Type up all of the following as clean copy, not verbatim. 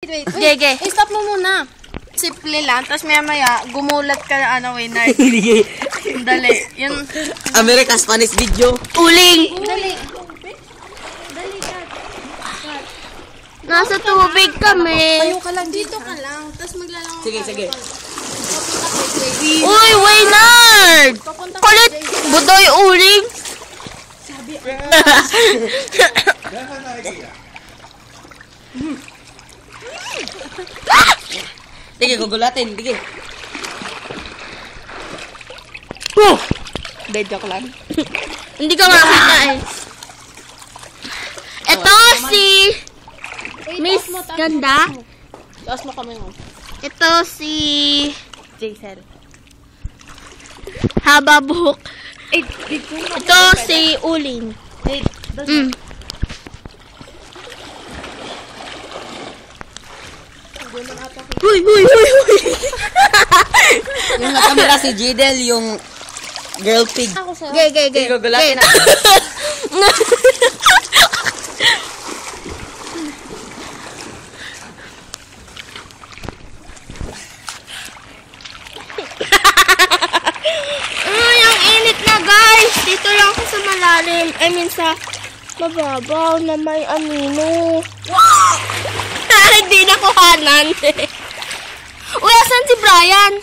Wait. Gege. Stop mo muna. Simple lang, tapos maya gumulat ka na Winard. Dali. Yun. America Spanish video. Uling. Dali. Nasa tubig kami. Tayo ka lang dito ka lang, tapos maglalangon Sige, sige. Uy, Waynard! Kulit! Budoy uling! Sige, gugulatin. Sige. Hindi, joke lang. Hindi ka makakita eh. Ito si Miss Ganda. Taas mo kami mo. Ito si Jason. Haba Buhok. Dito. Ito si Uling. Mm. Huy, huy, huy, huy. Yung nakamera si Jidel, yung girl pig. Ako sa'yo. Gay. Sige, gugulatin na. Ay, ang init na guys. Dito lang ako sa malalim. I mean sa mababaw na may amino. Wow! Hindi na kuhanan. Uy, asan si Brian?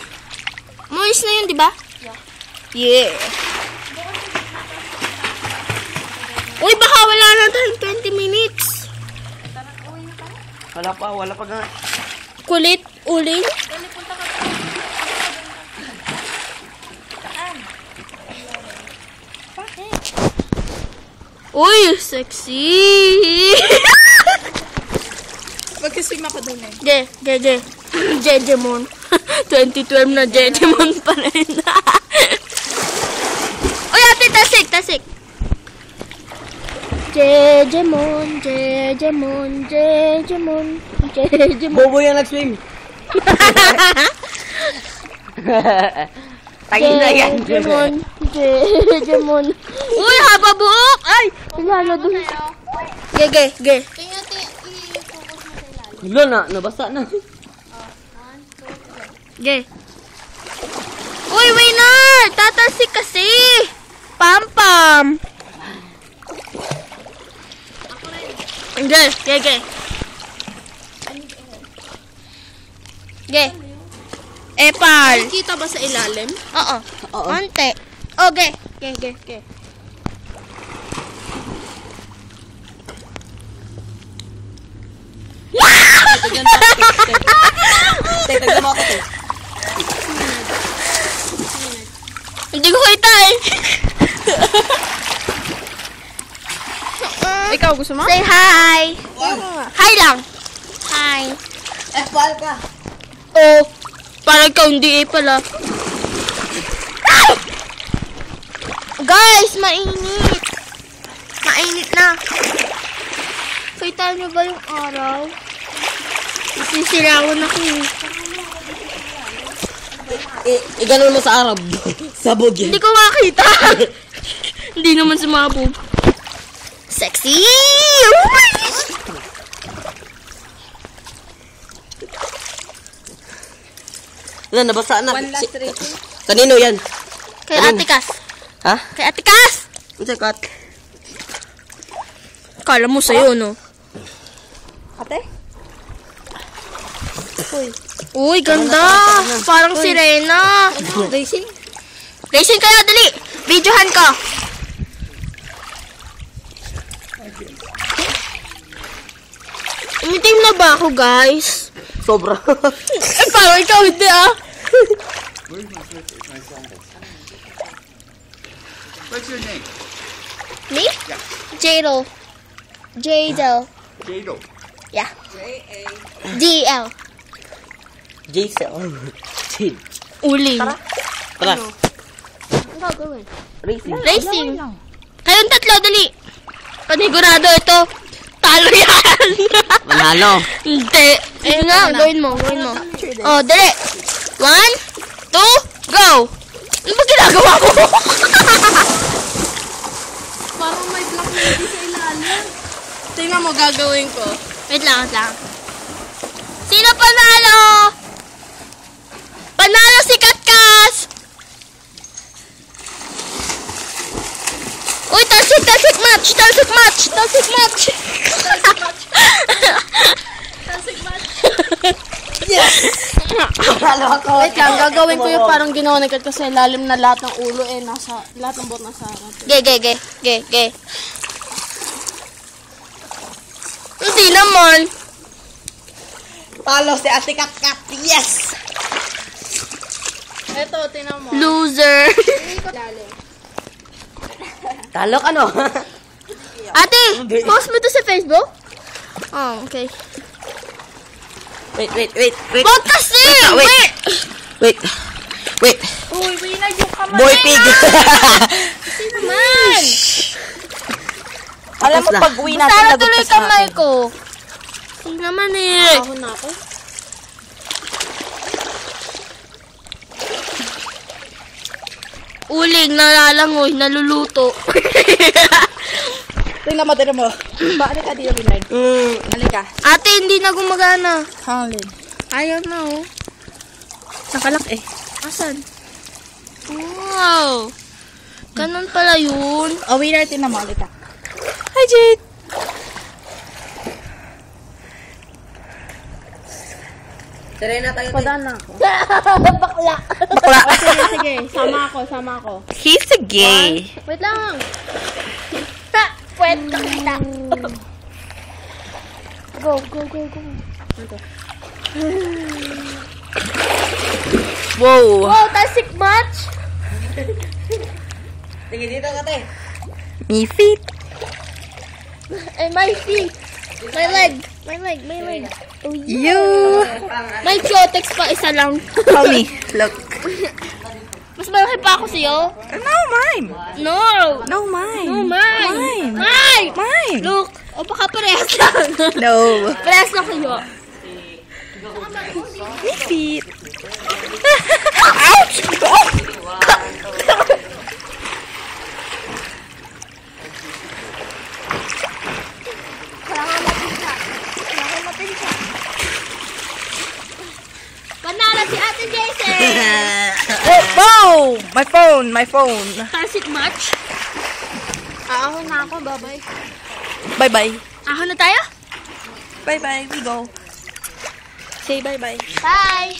Moist na yun, di ba? Yeah. Uy, baka wala na tayong 20 minutes. Wala pa nga. Kulit, uling. Uy, sexy. Magkaswim ako dun eh. Ge. Jejemon. 2012 na Jejemon pa rin. Uy, ate, tasik. Jejemon. Bobo yung nag-swim. Tangin na yan. Jejemon. Uy, haba buhok. Ay, lalo dun. Ge. Tingnan, i-focus mo sa ilalim. Bigla na, nabasa na. 1, 2, 3. Ge. Uy, Waynard! Tatasik kasi! Pam! Ge. Ge. Epal. Kita ba sa ilalim? Oo. Oo. Konti. Oh, ge. Teka, mo ako to. Hindi ko kita eh. Ikaw, gusto mo? Say hi. Hi lang. Hi. F1 ka. Oh, parang ikaw hindi eh pala. Guys, mainit. Mainit na. Kita niyo ba yung araw? Sisirawan ako eh. Iganon mo sa Arab. Sabog yan. Hindi ko makita. Hindi naman sumabog. Sexy! Wala, nabasa na. One last rating. Kanino yan? Kay Ate Kas. Ha? Kay Ate Kas! Ano sa kat? Kala mo sa'yo, no? Ate? Uy, ganda! Parang sirena. Racing? Racing kaya, dali! Videohan ka! Umitim na ba ako, guys? Sobra. Eh, parang ikaw hindi, ah! What's your name? Me? Yeah. Jadel. Jado. Yeah. DL. Jason. Chin. Uling. Tara. Ano gagawin? Racing. Racing. Kayong tatlo, dali. Panigurado ito. Talo yan. Manalo. Hindi. Ayun nga, gawin mo. Oh, dali. 1, 2, go! Ano ba ginagawa ko? Parang may black lady sa ilalim. Tingnan mo, gagawin ko. Wait lang. match! Talsik match! Talsik match! Wait lang, gagawin ko yung parang ginawa ni Kat kasi lalim na lahat ng ulo nasa, lahat ng buhok nasa harap. Ge. Hindi naman. Talo si Ate Kat. Yes! Eto, tinan mo. Loser. Talo ka, no? Ate, post mo to sa Facebook? Oh, okay. Wait. Wag kasi! Wait. Uy, winag yung kamay. Boy pig. Kasi naman. Alam mo, pag uwi natin, Tara lagot tuloy ka sa kamay akin. ko. Kasi naman eh. Ako na ako. Uling, nalalangoy, naluluto. Tingnan mo. Bakit ka dito, Winard? Halika. Ate, hindi na gumagana. Hangin. Ayaw na oh. Nakalak eh. Asan? Wow. Ganun pala yun. Oh, Winard, tingnan mo. Halika. Hi, Jade. Serena tayo. Padaan na ako. Bakla. Bakla. Sige. Sama ako. He's a gay. Wait lang. Pwede ka kita. Go. Wow. Wow, tasik match. Sige dito, Ate. Me feet. Eh, my feet. My leg. Oh, You. may Chotex pa, isa lang. Tommy, look. Mas malaki pa ako sa'yo. No, mine. No. No, mine. No, mine. Mine. Look. O baka parehas lang. No. Parehas lang kayo. Me feet. Ouch! Banana si Ate Jason. Oh, my phone. Tasik match. Ahon na ako. Bye-bye. Bye-bye. Ahon na tayo? Bye-bye, we go. Say bye-bye. Bye.